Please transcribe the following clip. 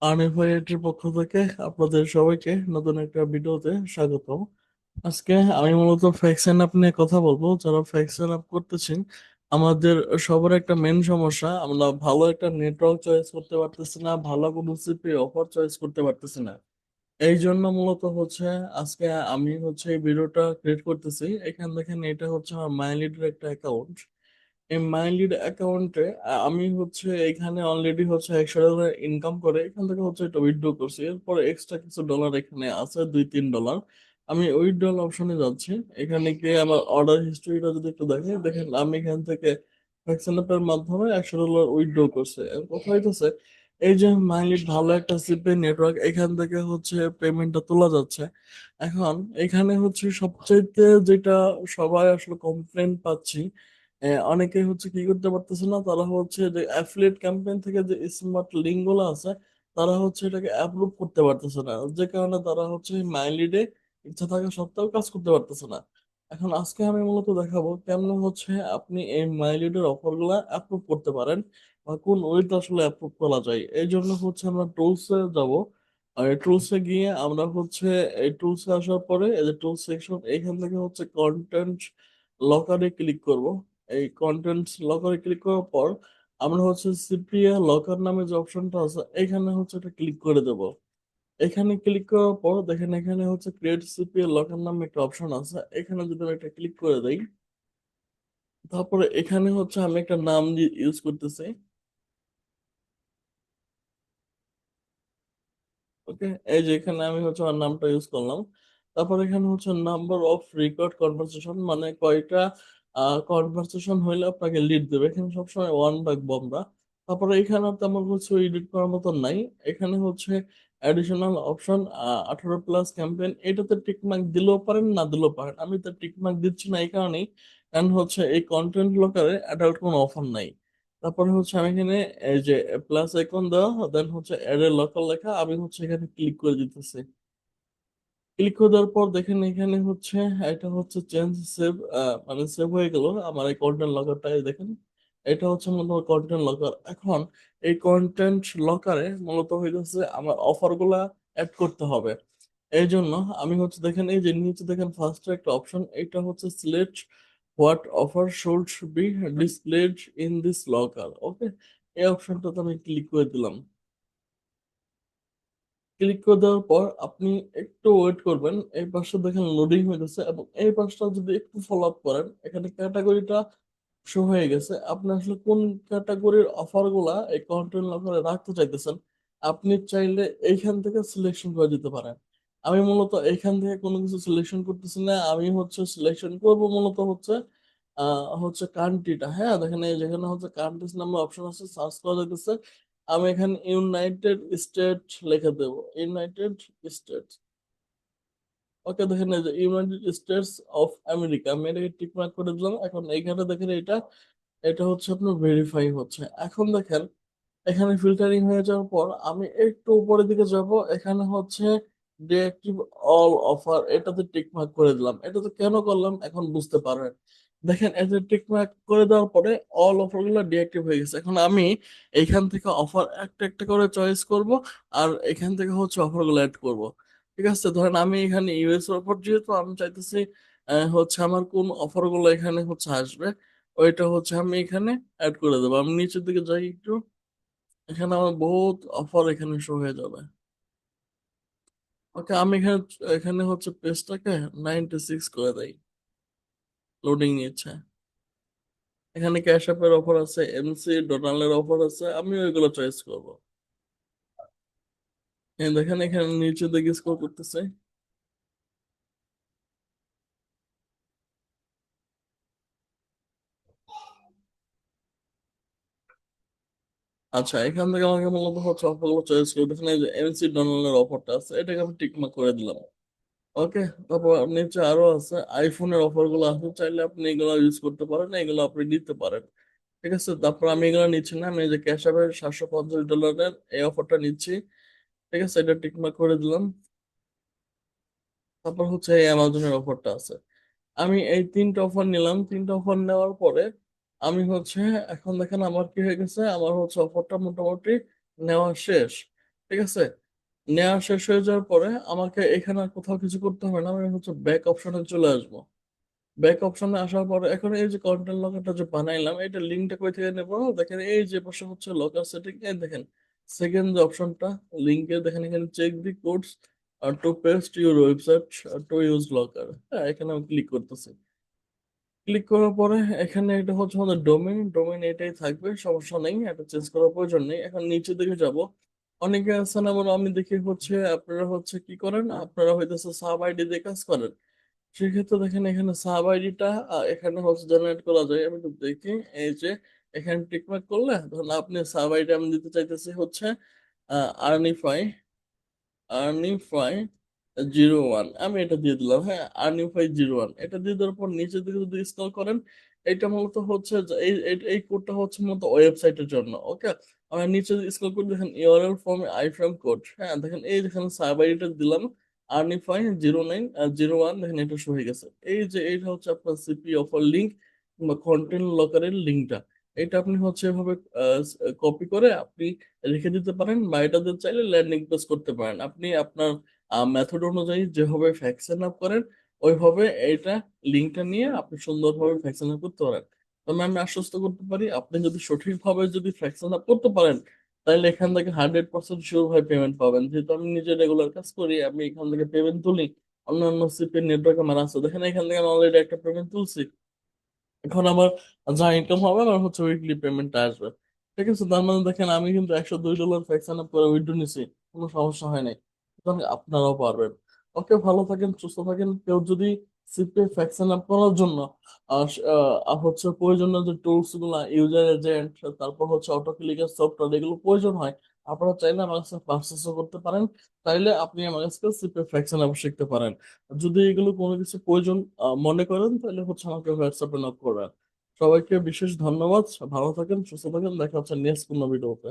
আর্নিভাইয়ের পক্ষ থেকে আপনাদের সবাইকে নতুন একটা ভিডিওতে স্বাগতম। আজকে আমি মূলত ফ্যাকশন আপ নিয়ে কথা বলবো। যারা ফ্যাকশন আপ করতেছেন, আমাদের সবার একটা মেন সমস্যা, আমরা ভালো একটা নেটওয়ার্ক চয়েস করতে পারতেছি না, ভালো কোনো সিপি অফার চয়েস করতে পারতেছি না। এই জন্য মূলত হচ্ছে আজকে আমি এই ভিডিওটা ক্রিয়েট করতেছি। এখান দেখেন, এটা হচ্ছে আমার মাইলিডের একটা অ্যাকাউন্ট। এই মাইলিড অ্যাকাউন্টে আমি এখানে অলরেডি $100 ইনকাম করে এখান থেকে এটা উইথড্র করছি। এরপরে এক্সট্রা কিছু ডলার এখানে আছে, $2-3। আমি উইথড্রল অপশনে যাচ্ছি। এখানে গিয়ে আমার অর্ডার হিস্ট্রিটা যদি একটু দেখেন, দেখেন আমি এখান থেকে ফ্যাকশনাপের মাধ্যমে $100 উইথড্র করছে। এর কথা হইতেছে, এই যে মাইলিড ভালো একটা সিপি নেটওয়ার্ক, এখান থেকে পেমেন্টটা তোলা যাচ্ছে। এখন এখানে সবচাইতে যেটা সবাই আসলে কমপ্লেন পাচ্ছি, অনেকে কি করতে পারতেছে না, তারা যে অ্যাফিলিয়েট ক্যাম্পেইন থেকে যে স্মার্ট লিঙ্ক গুলো আছে, তারা এটাকে অ্যাপ্রুভ করতে পারতেছে না, যে কারণে তারা মাইলিডে ইচ্ছা থাকা সত্ত্বেও কাজ করতে পারতেছে না। এখন আজকে আমি মূলত দেখাবো কেমন আপনি এই মাইলিডের অফার গুলা অ্যাপ্রুভ করতে পারেন, বা কোন ওয়েতে আসলে অ্যাপ্রুভ করা যায়। এই জন্য আমরা টুলসে যাব। আর এই টুলসে গিয়ে আমরা এই টুলসে আসার পরে এই যে টুল সেকশন, এখান থেকে কন্টেন্ট লকারে ক্লিক করব। এই কন্টেন্ট লকারে ক্লিক করার পর আমরা সিপিএ লকার নামে যে অপশনটা আছে, এখানে এটা ক্লিক করে দেব। এখানে ক্লিক করার পর দেখেন, এখানে ক্রিয়েট সিপিএ লকার নামে একটা অপশন আছে, এখানে যদি আমি একটা ক্লিক করে দেই, তারপরে এখানে আমি একটা নাম ইউজ করতেছি। ওকে, এই যে এখানে আমি আমার নামটা ইউজ করলাম। তারপর এখানে নাম্বার অফ রেকর্ড কনভারসেশন, মানে কয়টা কনভারসেশন হইলে আপনাকে লিড দেবে। এখানে সবসময় ওয়ান রাখবো আমরা। তারপরে এখানে তেমন এডিট করার মতন নাই। এখানে অ্যাডিশনাল অপশন 18+ ক্যাম্পেইন, এটাতে টিক মার্ক দিলেও পারেন, না দিলেও পারেন। আমি তো টিক মার্ক দিচ্ছি না এই কারণেই, কারণ এই কন্টেন্ট লকারে অ্যাডাল্ট কোনো অফার নাই। তারপরে আমি এখানে এই যে প্লাস আইকন দেওয়া, দেন এড এ লোকাল লেখা, আমি এখানে ক্লিক করে দিতেছি। ক্লিক করে দেওয়ার পর দেখেন, এখানে এটা চেঞ্জ সেভ, মানে সেভ হয়ে গেল আমার এই কন্টেন্ট লকারটা। দেখেন, এটা মূলত কন্টেন্ট লকার। এখন এই কন্টেন্ট লকারে মূলত হইতেছে আমার অফার গুলা অ্যাড করতে হবে। এই জন্য আমি দেখেন, এই যে নিচে দেখেন ফার্স্ট একটা অপশন, এটা select what offer should be displayed in this locker. Okay, এই অপশনটাতে আমি ক্লিক করে দিলাম। ক্লিক করে দেওয়ার পর আপনি একটু ওয়েট করবেন, এই পাশটা দেখেন লোডিং হয়ে গেছে, এবং এই পাশটা যদি একটু ফলো আপ করেন, এখানে ক্যাটাগরিটা শো হয়ে গেছে। আপনি আসলে কোন ক্যাটাগরির অফার গুলা এই কন্টেন্ট লকারে রাখতে চাইতেছেন, আপনি চাইলে এইখান থেকে সিলেকশন করে দিতে পারেন। আমি মূলত এইখান থেকে কোনো কিছু সিলেকশন করতেছি না, আমি সিলেকশন করব মূলত কান্ট্রিটা। হ্যাঁ, দেখেন এই যেখানে কান্ট্রিজ নামে অপশন আছে, সার্চ করা যাইতেছে। আমি এখানে ইউনাইটেড স্টেট লিখে দেবো, ইউনাইটেড স্টেট। ওকে, দেখেন এই যে ইউনাইটেড স্টেটস অফ আমেরিকা, আমি এটাকে টিক মার্ক করে দিলাম। এখন এইখানে দেখেন এটা এটা আপনার ভেরিফাই হচ্ছে। এখন দেখেন, এখানে ফিল্টারিং হয়ে যাওয়ার পর আমি একটু উপরের দিকে যাব, এখানে ডিএক্টিভ অল অফার, এটাতে টিক মার্ক করে দিলাম। এটাতে কেন করলাম এখন বুঝতে পারবেন। দেখেন, এতে টিক মার্ক করে দেওয়ার পরে অল অফার গুলো ডিএক্টিভ হয়ে গেছে। এখন আমি এইখান থেকে অফার একটা একটা করে চয়েস করব, আর এখান থেকে অফার গুলো অ্যাড করব। ঠিক আছে, ধরেন আমি এখানে ইউএস এর অফার, যেহেতু আমি চাইতেছি আমার কোন অফার গুলো এখানে আসবে, ওইটা আমি এখানে অ্যাড করে দেবো। আমি নিচের দিকে যাই একটু, এখানে আমার বহুত অফার এখানে শো হয়ে যাবে। ওকে, আমি এখানে এখানে পেজটাকে 96 করে দেই। লোডিং নিচ্ছে। এখানে ক্যাশ অ্যাপের অফার আছে, এমসি ডোনালের অফার আছে, আমি ওইগুলো চয়েস করব। দেখেন এখানে নিচে দিকে স্ক্রল করতেছে। আচ্ছা, এখান থেকে আমাকে মূলত অফার গুলো চয়েস করে, দেখেন এই যে এমসি ডোনালের অফারটা আছে, এটাকে আমি টিক মার্ক করে দিলাম। ওকে, তারপর নিচে আরো আছে আইফোনের অফার গুলো আছে, চাইলে আপনি এগুলো ইউজ করতে পারেন, এগুলো আপনি নিতে পারেন। ঠিক আছে, তারপর আমি এগুলো নিচ্ছি না, আমি এই যে ক্যাশ অ্যাপের $750 এই অফারটা নিচ্ছি। ঠিক আছে, এটা টিকমার্ক করে দিলাম। তারপর এই অ্যামাজনের অফারটা আছে। আমি এই তিনটা অফার নিলাম। তিনটা অফার নেওয়ার পরে আমি এখন দেখেন আমার কি হয়ে গেছে, আমার অফারটা মোটামুটি নেওয়া শেষ। ঠিক আছে? নেওয়া শেষ হয়ে যাওয়ার পরে আমাকে এখানে আর কোথাও কিছু করতে হবে না, আমি হচ্ছে ব্যাক অপশনে চলে আসবো। ব্যাক অপশনে আসার পরে এখন এই যে কন্টেন্ট লকারটা যে বানাইলাম, এটা লিঙ্কটা কই থেকে নেবো? দেখেন এই যে পাশে হচ্ছে লকার সেটিং, এই দেখেন সেকেন্ড যে অপশনটা লিঙ্কের, দেখেন এখানে check the codes to paste your website to use locker. হ্যাঁ, এখানে আমি ক্লিক করতেছি। ক্লিক করার পরে এখানে এটা হচ্ছে আমাদের ডোমেইন, ডোমেইন এটাই থাকবে, সমস্যা নেই, এটা চেঞ্জ করার প্রয়োজন নেই। এখন নিচের দিকে যাব। অনেকে আছেন, আবার আমি দেখি হচ্ছে আপনারা হচ্ছে কি করেন, আপনারা হইতেছে সাব আইডি দিয়ে কাজ করেন। সেক্ষেত্রে দেখেন এখানে সাব আইডিটা এখানে হচ্ছে জেনারেট করা যায়। আমি একটু দেখি, এই যে এখানে টিকমার্ক করলে ধরুন আপনি সাব আইডি আমি দিতে চাইতেছি হচ্ছে আর্নিফাই, আর্নিফাই 01, আমি এটা দিয়ে দিলাম। হ্যাঁ, আর্নিফাই 01 এটা দিয়ে দেওয়ার পর নিচের দিকে যদি স্ক্রল করেন, এটা মূলত হচ্ছে যে এই কোডটা হচ্ছে মূলত ওয়েবসাইটের জন্য। ওকে, আমরা নিচে স্ক্রল করে দেখেন ইউআরএল ফ্রম আইফ্রেম কোড। হ্যাঁ, দেখেন এই দেখেন সাব আইডিটা দিলাম আর্নিফাই 0901, দেখেন এটা শুরু হয়ে গেছে। এই যে এইটা হচ্ছে আপনার সিপি অফার লিঙ্ক বা কন্টেন্ট লকারের লিঙ্কটা। এটা আপনি হচ্ছে এভাবে কপি করে আপনি রেখে দিতে পারেন, বা এটাতে চাইলে ল্যান্ডিং পেজ করতে পারেন। আপনি আপনার মেথড অনুযায়ী যেভাবে ফ্যাকশন আপ করেন ওইভাবে এইটা লিঙ্কটা নিয়ে আপনি সুন্দরভাবে ফ্যাকশন আপ করতে পারেন। তবে আমি আশ্বস্ত করতে পারি, আপনি যদি সঠিকভাবে যদি ফ্যাকশন আপ করতে পারেন তাহলে এখান থেকে 100% শিওর ভাবে পেমেন্ট পাবেন। যেহেতু আমি নিজে রেগুলার কাজ করি, আমি এখান থেকে পেমেন্ট তুলি। অন্যান্য সিপি নেটওয়ার্ক আমার আছে, দেখেন এখান থেকে আমি অলরেডি একটা পেমেন্ট তুলছি। এখন আমার যা ইনকাম হবে আমার হচ্ছে উইকলি পেমেন্ট আসবে। ঠিক আছে, তার মানে দেখেন আমি কিন্তু $102 ফ্যাকশন আপ করে উইথড্র নিছি, কোনো সমস্যা হয় নাই। সুতরাং আপনারাও পারবেন। ওকে, ভালো থাকেন, সুস্থ থাকেন। কেউ যদি সিপে ফ্যাকশন আপ করার জন্য হচ্ছে প্রয়োজনীয় যে টুলস গুলা, ইউজার এজেন্ট, তারপর হচ্ছে অটো ক্লিকার সফটওয়্যার, এগুলো প্রয়োজন হয়, আপনারা চাইলে আমার কাছে পারচেসও করতে পারেন। চাইলে আপনি আমার কাছে সিপে ফ্যাকশন আপ শিখতে পারেন। যদি এগুলো কোনো কিছু প্রয়োজন মনে করেন তাহলে হচ্ছে আমাকে হোয়াটসঅ্যাপে নক করবেন। সবাইকে বিশেষ ধন্যবাদ। ভালো থাকেন, সুস্থ থাকেন, দেখা হচ্ছে নেক্সট কোনো ভিডিওতে।